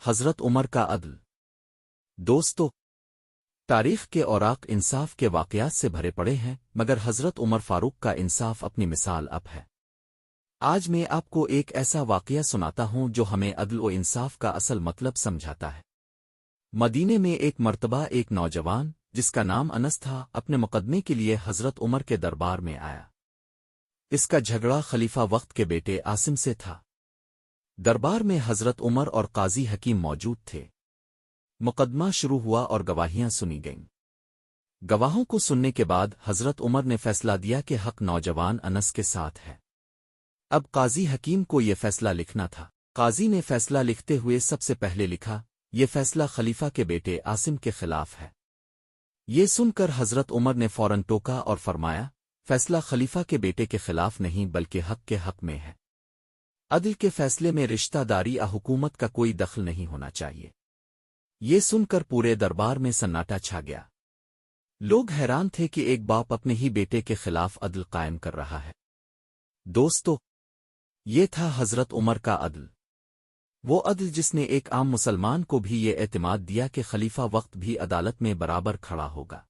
حضرت عمر کا عدل۔ دوستو، تاریخ کے اوراق انصاف کے واقعات سے بھرے پڑے ہیں، مگر حضرت عمر فاروق کا انصاف اپنی مثال اب ہے۔ آج میں آپ کو ایک ایسا واقعہ سناتا ہوں جو ہمیں عدل و انصاف کا اصل مطلب سمجھاتا ہے۔ مدینے میں ایک مرتبہ ایک نوجوان جس کا نام انس تھا اپنے مقدمے کے لیے حضرت عمر کے دربار میں آیا۔ اس کا جھگڑا خلیفہ وقت کے بیٹے عاصم سے تھا۔ دربار میں حضرت عمر اور قاضی حکیم موجود تھے۔ مقدمہ شروع ہوا اور گواہیاں سنی گئیں۔ گواہوں کو سننے کے بعد حضرت عمر نے فیصلہ دیا کہ حق نوجوان انس کے ساتھ ہے۔ اب قاضی حکیم کو یہ فیصلہ لکھنا تھا۔ قاضی نے فیصلہ لکھتے ہوئے سب سے پہلے لکھا، یہ فیصلہ خلیفہ کے بیٹے عاصم کے خلاف ہے۔ یہ سن کر حضرت عمر نے فوراً ٹوکا اور فرمایا، فیصلہ خلیفہ کے بیٹے کے خلاف نہیں بلکہ حق کے حق میں ہے۔ عدل کے فیصلے میں رشتہ داری یا حکومت کا کوئی دخل نہیں ہونا چاہیے۔ یہ سن کر پورے دربار میں سناٹا چھا گیا۔ لوگ حیران تھے کہ ایک باپ اپنے ہی بیٹے کے خلاف عدل قائم کر رہا ہے۔ دوستو، یہ تھا حضرت عمر کا عدل۔ وہ عدل جس نے ایک عام مسلمان کو بھی یہ اعتماد دیا کہ خلیفہ وقت بھی عدالت میں برابر کھڑا ہوگا۔